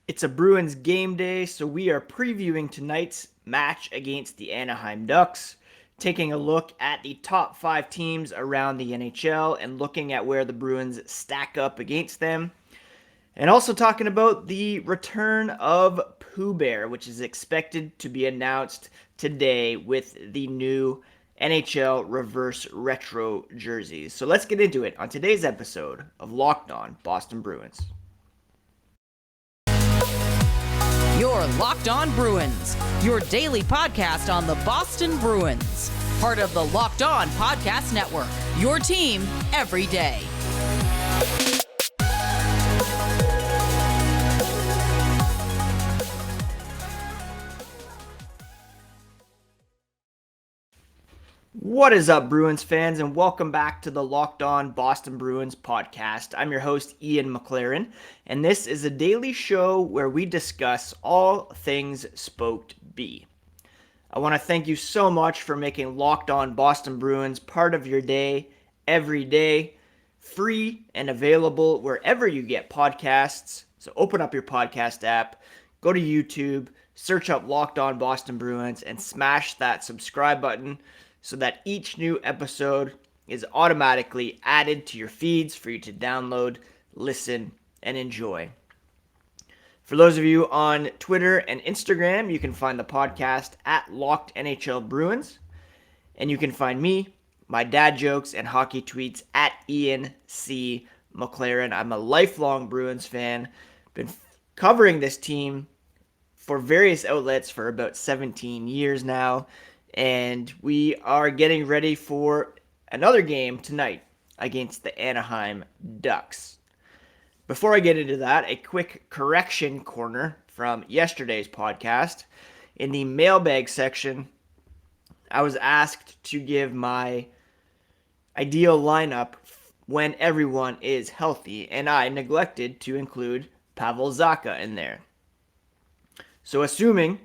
It's a Bruins game day, so we are previewing tonight's match against the Anaheim Ducks, taking a look at the top 5 teams around the NHL and looking at where the Bruins stack up against them. And also talking about the return of Pooh Bear, which is expected to be announced today with the new NHL reverse retro jerseys. So let's get into it on today's episode of Locked On Boston Bruins. You're Locked On Bruins, your daily podcast on the Boston Bruins. Part of the Locked On Podcast Network, your team every day. What is up, Bruins fans, and welcome back to the Locked On Boston Bruins podcast. I'm your host, Ian McLaren, and this is a daily show where we discuss all things Spoked B. I want to thank you so much for making Locked On Boston Bruins part of your day, every day, free and available wherever you get podcasts. So open up your podcast app, go to YouTube, search up Locked On Boston Bruins, and smash that subscribe button so that each new episode is automatically added to your feeds for you to download, listen, and enjoy. For those of you on Twitter and Instagram, you can find the podcast at Locked NHL Bruins, and you can find me, my dad jokes, and hockey tweets at Ian C. McLaren. I'm a lifelong Bruins fan, been covering this team for various outlets for about 17 years now, and we are getting ready for another game tonight against the Anaheim Ducks. Before I get into that, a quick correction corner from yesterday's podcast. In the mailbag section, I was asked to give my ideal lineup when everyone is healthy, and I neglected to include Pavel Zacha in there. So assuming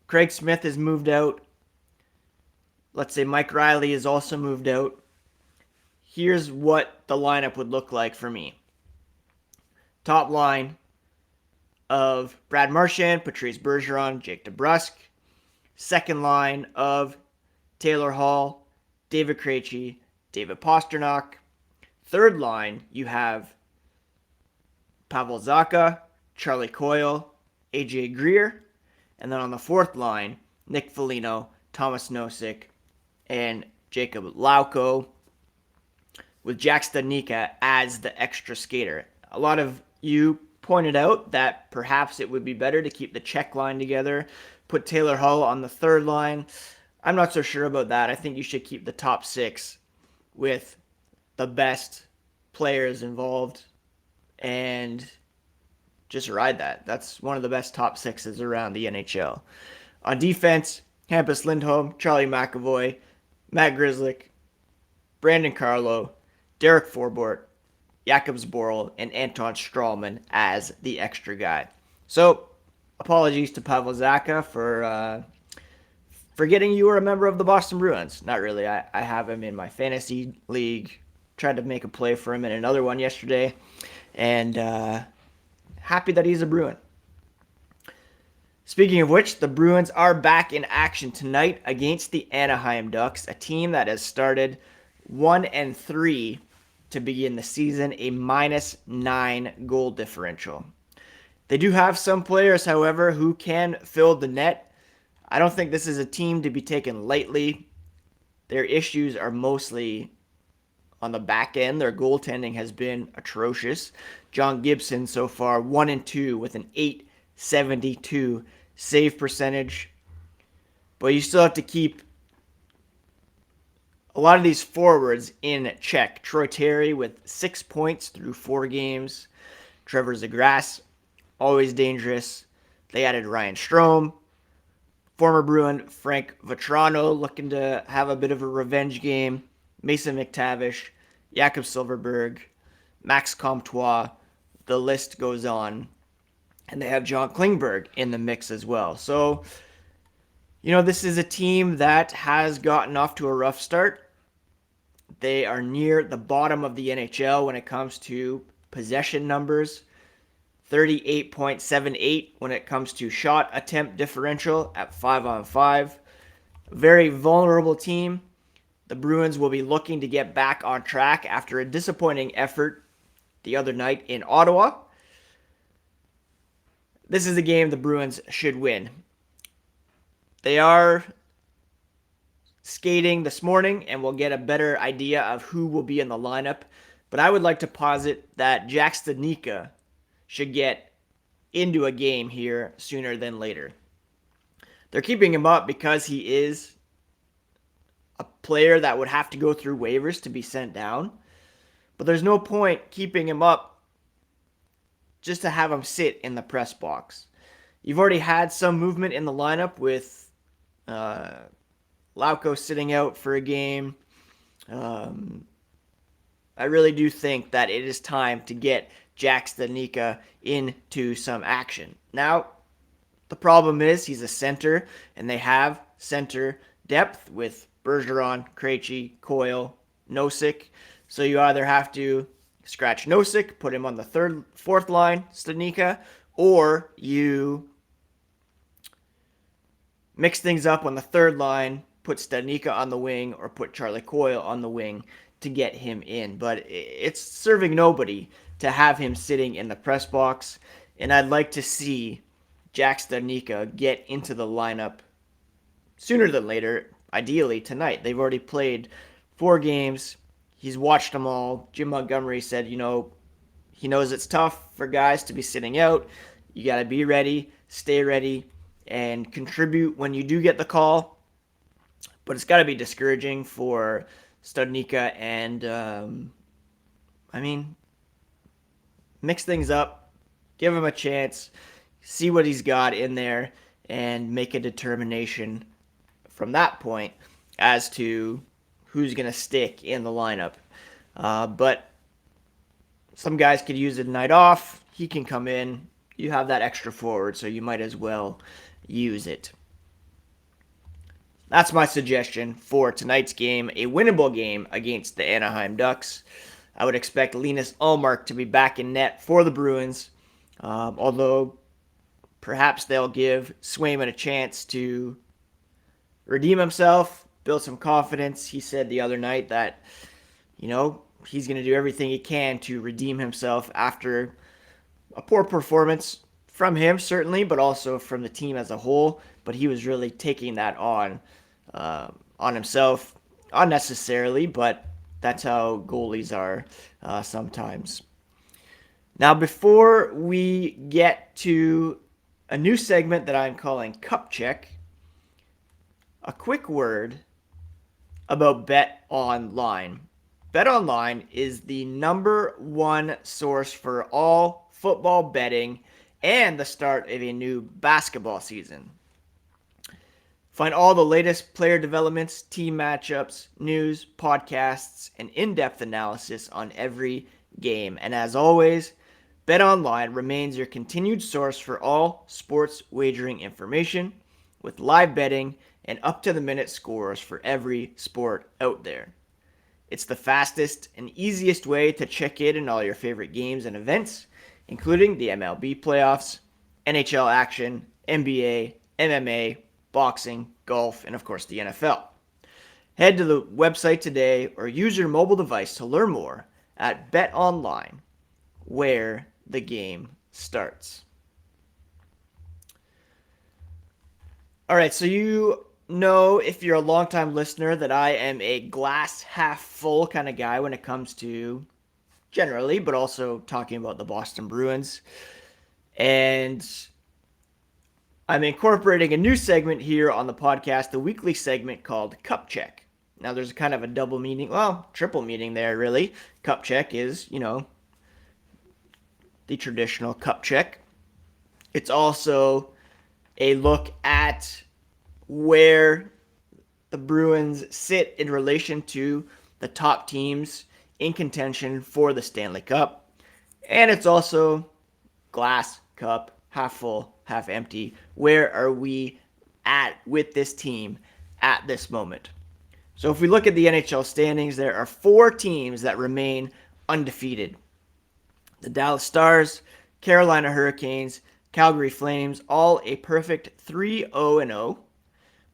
Craig Smith has moved out, let's say Mike Riley is also moved out, here's what the lineup would look like for me. Top line of Brad Marchand, Patrice Bergeron, Jake DeBrusk. Second line of Taylor Hall, David Krejci, David Pastrnak. Third line, you have Pavel Zacha, Charlie Coyle, AJ Greer. And then on the fourth line, Nick Foligno, Thomas Nosek, and Jacob Lauko, with Jack Studnicka as the extra skater. A lot of you pointed out that perhaps it would be better to keep the check line together, put Taylor Hall on the third line. I'm not so sure about that. I think you should keep the top six with the best players involved and just ride that. That's one of the best top sixes around the NHL. On defense, Hampus Lindholm, Charlie McAvoy, Matt Grzelcyk, Brandon Carlo, Derek Forbort, Jakub Zboril, and Anton Stralman as the extra guy. So, apologies to Pavel Zacha for forgetting you were a member of the Boston Bruins. Not really. I have him in my fantasy league. Tried to make a play for him in another one yesterday. And happy that he's a Bruin. Speaking of which, the Bruins are back in action tonight against the Anaheim Ducks, a team that has started 1-3 to begin the season, a -9 goal differential. They do have some players, however, who can fill the net. I don't think this is a team to be taken lightly. Their issues are mostly on the back end. Their goaltending has been atrocious. John Gibson so far 1-2 with an .872 save percentage. But you still have to keep a lot of these forwards in check. Troy Terry with 6 points through 4 games. Trevor Zegras, always dangerous. They added Ryan Strome. Former Bruin Frank Vatrano looking to have a bit of a revenge game. Mason McTavish, Jakob Silverberg, Max Comtois. The list goes on. And they have John Klingberg in the mix as well. So, this is a team that has gotten off to a rough start. They are near the bottom of the NHL when it comes to possession numbers. 38.78 when it comes to shot attempt differential at 5-on-5. Very vulnerable team. The Bruins will be looking to get back on track after a disappointing effort the other night in Ottawa. This is a game the Bruins should win. They are skating this morning, and we'll get a better idea of who will be in the lineup. But I would like to posit that Jack Studnicka should get into a game here sooner than later. They're keeping him up because he is a player that would have to go through waivers to be sent down. But there's no point keeping him up just to have him sit in the press box. You've already had some movement in the lineup with Lauko sitting out for a game. I really do think that it is time to get Jack Studnicka into some action. Now, the problem is he's a center, and they have center depth with Bergeron, Krejci, Coyle, Nosek. So you either have to scratch Nosek, put him on the fourth line, Studnicka, or you mix things up on the third line, put Studnicka on the wing, or put Charlie Coyle on the wing to get him in. But it's serving nobody to have him sitting in the press box, and I'd like to see Jack Studnicka get into the lineup sooner than later, ideally tonight. They've already played 4 games. He's watched them all. Jim Montgomery said, he knows it's tough for guys to be sitting out. You got to be ready, stay ready, and contribute when you do get the call. But it's got to be discouraging for Studnicka, and mix things up, give him a chance, see what he's got in there, and make a determination from that point as to who's going to stick in the lineup. But some guys could use a night off. He can come in. You have that extra forward, so you might as well use it. That's my suggestion for tonight's game, a winnable game against the Anaheim Ducks. I would expect Linus Ullmark to be back in net for the Bruins, although perhaps they'll give Swayman a chance to redeem himself, build some confidence. He said the other night that, he's going to do everything he can to redeem himself after a poor performance from him, certainly, but also from the team as a whole. But he was really taking that on himself, unnecessarily, but that's how goalies are sometimes. Now, before we get to a new segment that I'm calling Cup Check, a quick word about BetOnline. BetOnline is the #1 source for all football betting and the start of a new basketball season. Find all the latest player developments, team matchups, news, podcasts, and in-depth analysis on every game. And as always, BetOnline remains your continued source for all sports wagering information, with live betting and up-to-the-minute scores for every sport out there. It's the fastest and easiest way to check in on all your favorite games and events, including the MLB playoffs, NHL action, NBA, MMA, boxing, golf, and of course the NFL. Head to the website today or use your mobile device to learn more at BetOnline, where the game starts. All right, so you know, if you're a longtime listener, that I am a glass half full kind of guy when it comes to generally, but also talking about the Boston Bruins. And I'm incorporating a new segment here on the podcast, the weekly segment called Cup Check. Now, there's kind of a double meaning, triple meaning there, really. Cup Check is, the traditional cup check. It's also a look at where the Bruins sit in relation to the top teams in contention for the Stanley Cup. And it's also glass cup, half full, half empty. Where are we at with this team at this moment? So if we look at the NHL standings, there are 4 teams that remain undefeated. The Dallas Stars, Carolina Hurricanes, Calgary Flames, all a perfect 3-0-0,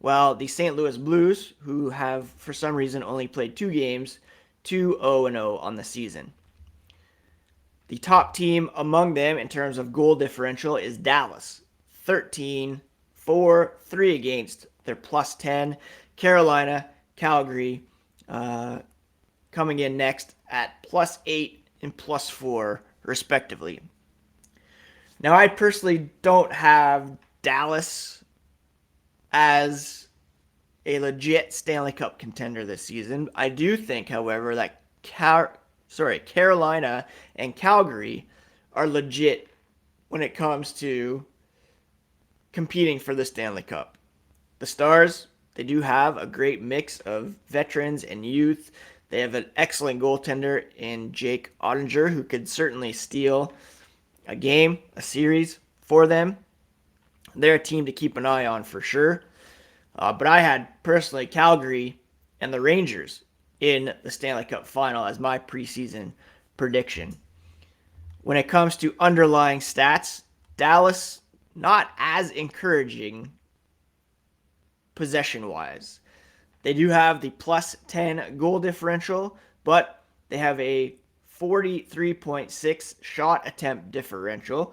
while the St. Louis Blues, who have for some reason only played 2 games, 2-0-0 on the season. The top team among them in terms of goal differential is Dallas, 13-4-3 against. They're plus 10. Carolina, Calgary coming in next at plus 8 and plus 4, respectively. Now, I personally don't have Dallas as a legit Stanley Cup contender this season. I do think, however, that Carolina and Calgary are legit when it comes to competing for the Stanley Cup. The Stars, they do have a great mix of veterans and youth. They have an excellent goaltender in Jake Ottinger, who could certainly steal a game, a series for them. They're a team to keep an eye on for sure. But I had personally Calgary and the Rangers in the Stanley Cup final as my preseason prediction. When it comes to underlying stats, Dallas not as encouraging possession-wise. They do have the plus 10 goal differential, but they have a 43.6 shot attempt differential,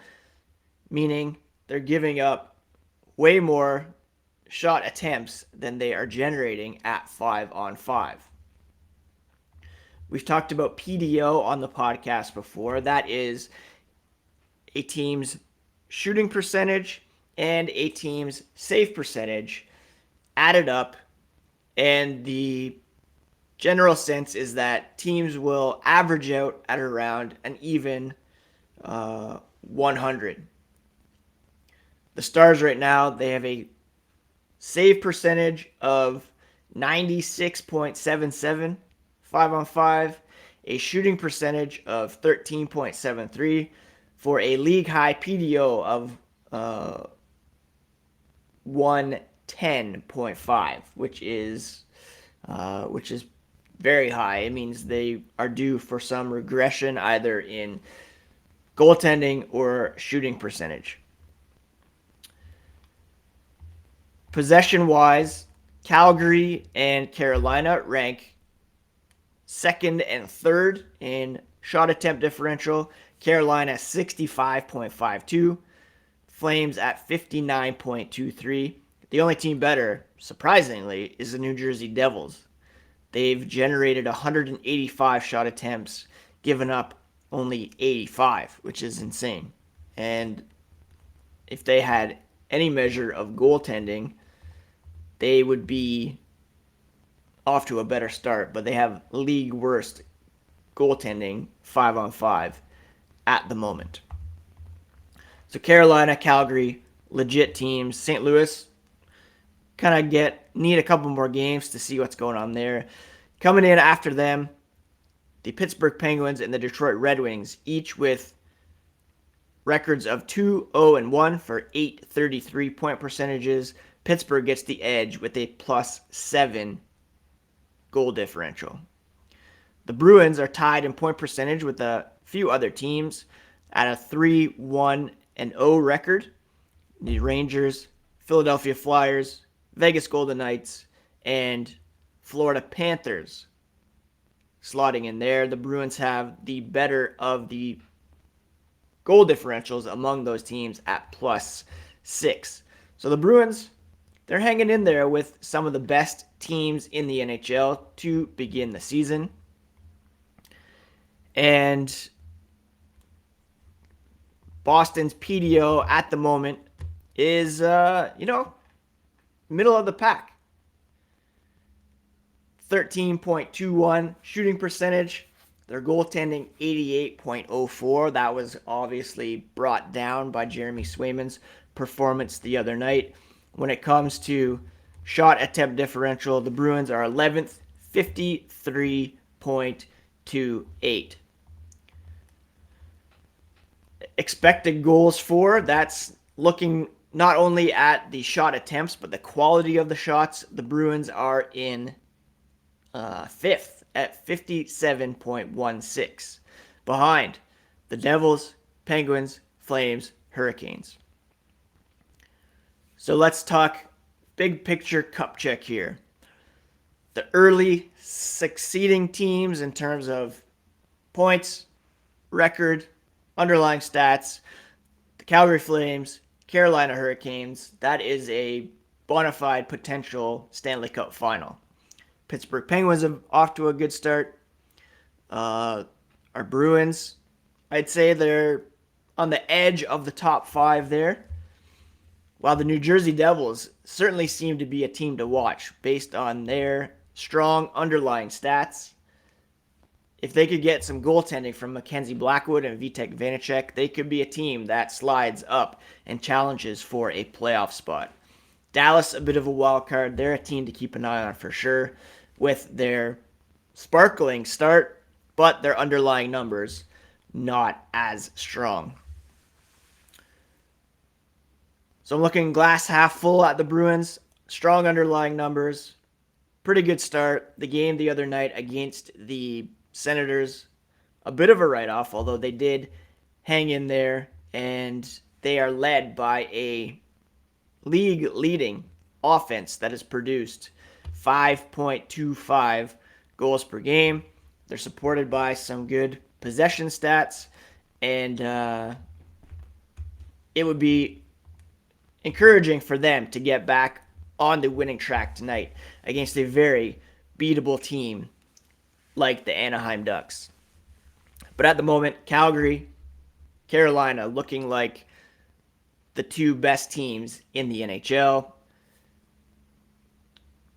meaning they're giving up way more shot attempts than they are generating at 5-on-5. We've talked about PDO on the podcast before. That is a team's shooting percentage and a team's save percentage added up, and the general sense is that teams will average out at around an even 100. The Stars right now, they have a save percentage of 96.77, 5-on-5, a shooting percentage of 13.73 for a league high PDO of 110.5, which is very high. It means they are due for some regression either in goaltending or shooting percentage. Possession-wise, Calgary and Carolina rank second and third in shot attempt differential. Carolina 65.52, Flames at 59.23. The only team better, surprisingly, is the New Jersey Devils. They've generated 185 shot attempts, given up only 85, which is insane. And if they had any measure of goaltending, they would be off to a better start, but they have league worst goaltending 5-on-5 at the moment. So Carolina, Calgary, legit teams. St. Louis kind of need a couple more games to see what's going on there. Coming in after them, the Pittsburgh Penguins and the Detroit Red Wings, each with records of 2-0-1 for 833 point percentages. Pittsburgh gets the edge with a plus 7 goal differential. The Bruins are tied in point percentage with a few other teams at a 3-1-0 record. The Rangers, Philadelphia Flyers, Vegas Golden Knights, and Florida Panthers slotting in there. The Bruins have the better of the goal differentials among those teams at plus 6. So the Bruins, they're hanging in there with some of the best teams in the NHL to begin the season. And Boston's PDO at the moment is, middle of the pack. 13.21 shooting percentage. Their goaltending 88.04. That was obviously brought down by Jeremy Swayman's performance the other night. When it comes to shot attempt differential, the Bruins are 11th, 53.28. Expected goals for, that's looking not only at the shot attempts, but the quality of the shots. The Bruins are in 5th at 57.16. Behind the Devils, Penguins, Flames, Hurricanes. So let's talk big picture cup check here. The early succeeding teams in terms of points, record, underlying stats, the Calgary Flames, Carolina Hurricanes, that is a bona fide potential Stanley Cup final. Pittsburgh Penguins are off to a good start. Our Bruins, I'd say they're on the edge of the top 5 there. While the New Jersey Devils certainly seem to be a team to watch based on their strong underlying stats. If they could get some goaltending from Mackenzie Blackwood and Vitek Vanacek, they could be a team that slides up and challenges for a playoff spot. Dallas, a bit of a wild card. They're a team to keep an eye on for sure with their sparkling start, but their underlying numbers not as strong. So I'm looking glass half full at the Bruins. Strong underlying numbers. Pretty good start. The game the other night against the Senators, a bit of a write-off, although they did hang in there, and they are led by a league-leading offense that has produced 5.25 goals per game. They're supported by some good possession stats, and it would be encouraging for them to get back on the winning track tonight against a very beatable team like the Anaheim Ducks. But at the moment, Calgary, Carolina looking like the two best teams in the NHL.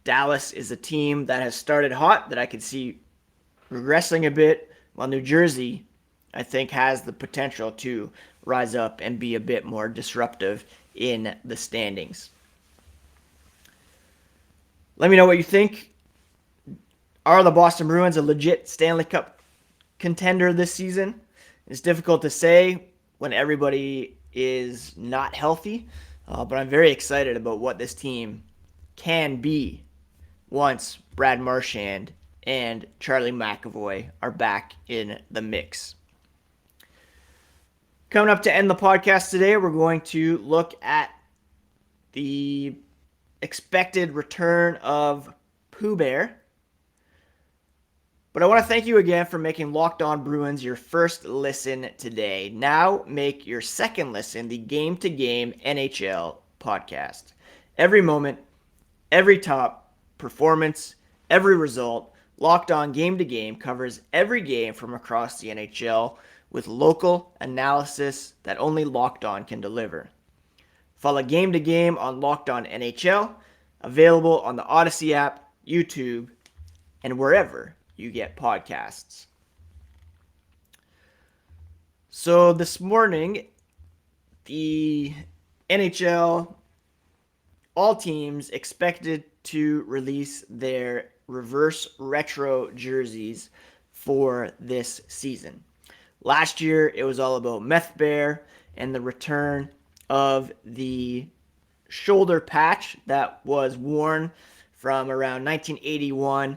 Dallas is a team that has started hot that I could see regressing a bit, while New Jersey, I think, has the potential to rise up and be a bit more disruptive in the standings. Let me know what you think. Are the Boston Bruins a legit Stanley Cup contender this season? It's difficult to say when everybody is not healthy, but I'm very excited about what this team can be once Brad Marchand and Charlie McAvoy are back in the mix. Coming up to end the podcast today, we're going to look at the expected return of Pooh Bear. But I want to thank you again for making Locked On Bruins your first listen today. Now make your second listen the Game to Game NHL podcast. Every moment, every top performance, every result, Locked On Game to Game covers every game from across the NHL with local analysis that only Locked On can deliver. Follow Game to Game on Locked On NHL, available on the Odyssey app, YouTube, and wherever you get podcasts. So this morning, the NHL, all teams expected to release their reverse retro jerseys for this season. Last year, it was all about Meth Bear and the return of the shoulder patch that was worn from around 1981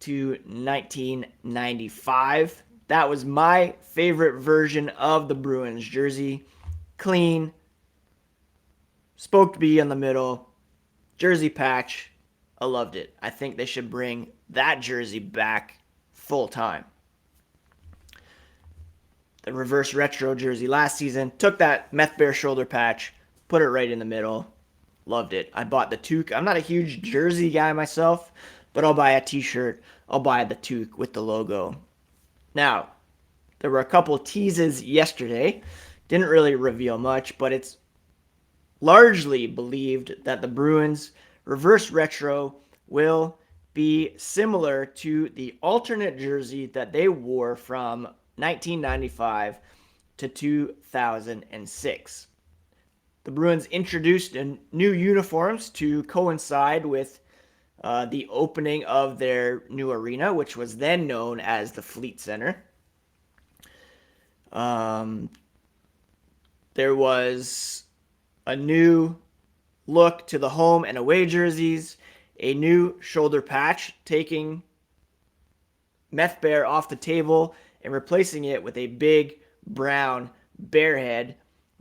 to 1995. That was my favorite version of the Bruins jersey. Clean, spoked B in the middle, jersey patch. I loved it. I think they should bring that jersey back full time. The reverse retro jersey last season took that Meth Bear shoulder patch, put it right in the middle. Loved it. I bought the toque. I'm not a huge jersey guy myself, but I'll buy a t-shirt. I'll buy the toque with the logo. Now, there were a couple teases yesterday. Didn't really reveal much, but it's largely believed that the Bruins reverse retro will be similar to the alternate jersey that they wore from 1995 to 2006. The Bruins introduced new uniforms to coincide with the opening of their new arena, which was then known as the Fleet Center. There was a new look to the home and away jerseys, a new shoulder patch, taking Meth Bear off the table and replacing it with a big brown bear head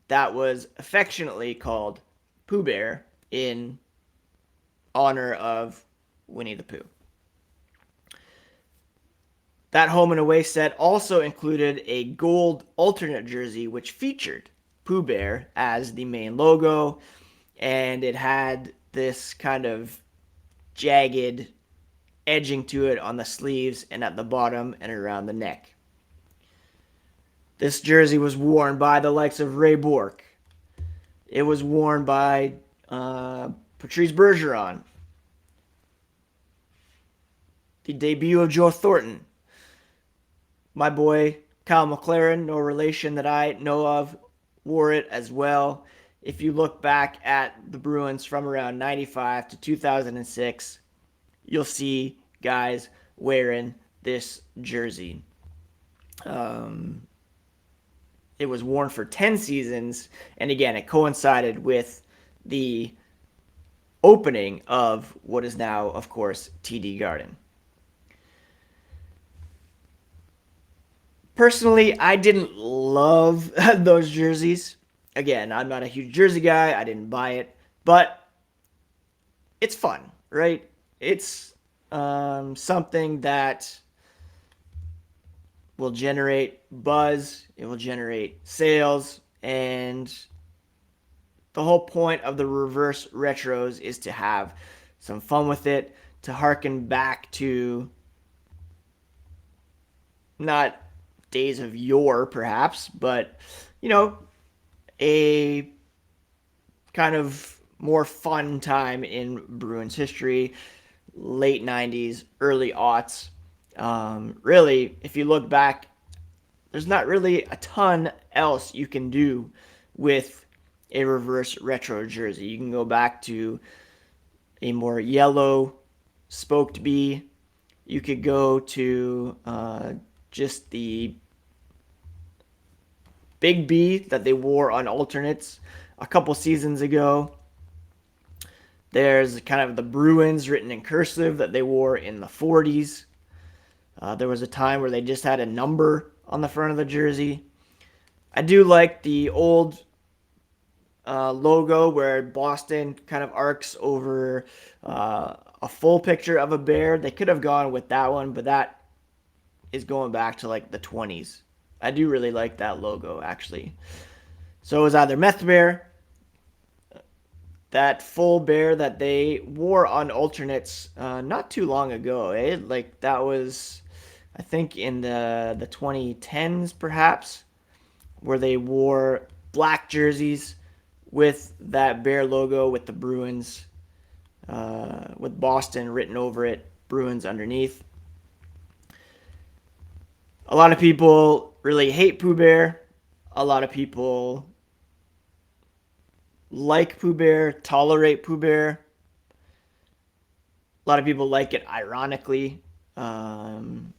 that was affectionately called Pooh Bear in honor of Winnie the Pooh. That home and away set also included a gold alternate jersey, which featured Pooh Bear as the main logo, and it had this kind of jagged edging to it on the sleeves and at the bottom and around the neck. This jersey was worn by the likes of Ray Bourque. It was worn by Patrice Bergeron. The debut of Joe Thornton. My boy Kyle McLaren, no relation that I know of, wore it as well. If you look back at the Bruins from around 95 to 2006, you'll see guys wearing this jersey. It was worn for 10 seasons, and again, it coincided with the opening of what is now, of course, TD Garden. Personally, I didn't love those jerseys. Again, I'm not a huge jersey guy. I didn't buy it, but it's fun, right? It's something that will generate buzz. It will generate sales, and the whole point of the reverse retros is to have some fun with it, to harken back to not days of yore, perhaps, but, a kind of more fun time in Bruins history, late 90s, early aughts. Really, if you look back, there's not really a ton else you can do with a reverse retro jersey. You can go back to a more yellow spoked B. You could go to just the big B that they wore on alternates a couple seasons ago. There's kind of the Bruins written in cursive that they wore in the 40s. There was a time where they just had a number on the front of the jersey. I do like the old logo where Boston kind of arcs over a full picture of a bear. They could have gone with that one, but that is going back to like the 20s. I do really like that logo, actually. So it was either Meth Bear, that full bear that they wore on alternates not too long ago. Like that was, I think, in the 2010s, perhaps, where they wore black jerseys with that bear logo with the Bruins, with Boston written over it, Bruins underneath. A lot of people really hate Pooh Bear. A lot of people like Pooh Bear, tolerate Pooh Bear. A lot of people like it ironically. I'm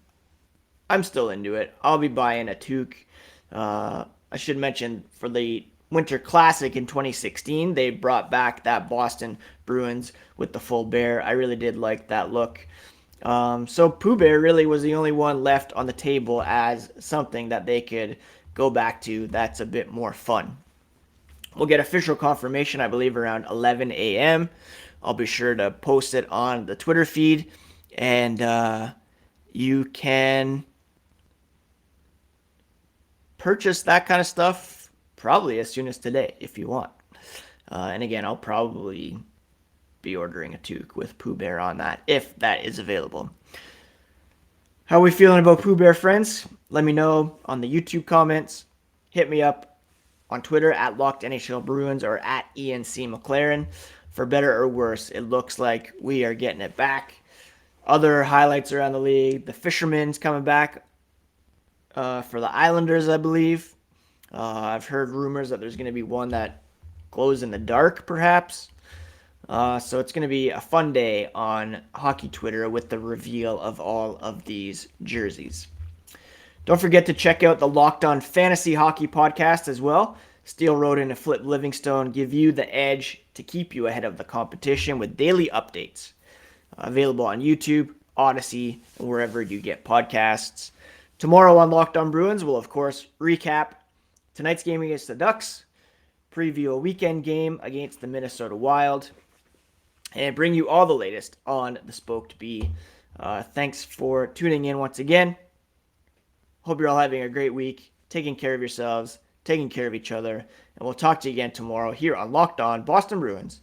still into it. I'll be buying a toque. I should mention for the Winter Classic in 2016, they brought back that Boston Bruins with the full bear. I really did like that look. So Pooh Bear really was the only one left on the table as something that they could go back to that's a bit more fun. We'll get official confirmation, I believe, around 11 a.m. I'll be sure to post it on the Twitter feed, and you can purchase that kind of stuff probably as soon as today if you want. And again, I'll probably be ordering a toque with Pooh Bear on that if that is available. How are we feeling about Pooh Bear, friends? Let me know on the YouTube comments. Hit me up on Twitter at Nhl Bruins or at Ian C. McLaren. For better or worse, it looks like we are getting it back. Other highlights around the league: the Fisherman's coming back for the Islanders, I believe. I've heard rumors that there's going to be one that glows in the dark, perhaps. So it's going to be a fun day on Hockey Twitter with the reveal of all of these jerseys. Don't forget to check out the Locked On Fantasy Hockey podcast as well. Steele Roden and Flip Livingstone give you the edge to keep you ahead of the competition with daily updates. Available on YouTube, Odyssey, and wherever you get podcasts. Tomorrow on Locked On Bruins, we'll, of course, recap tonight's game against the Ducks, preview a weekend game against the Minnesota Wild, and bring you all the latest on the Spoked Bee. Thanks for tuning in once again. Hope you're all having a great week, taking care of yourselves, taking care of each other, and we'll talk to you again tomorrow here on Locked On Boston Bruins,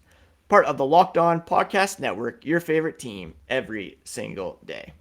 part of the Locked On Podcast Network, your favorite team every single day.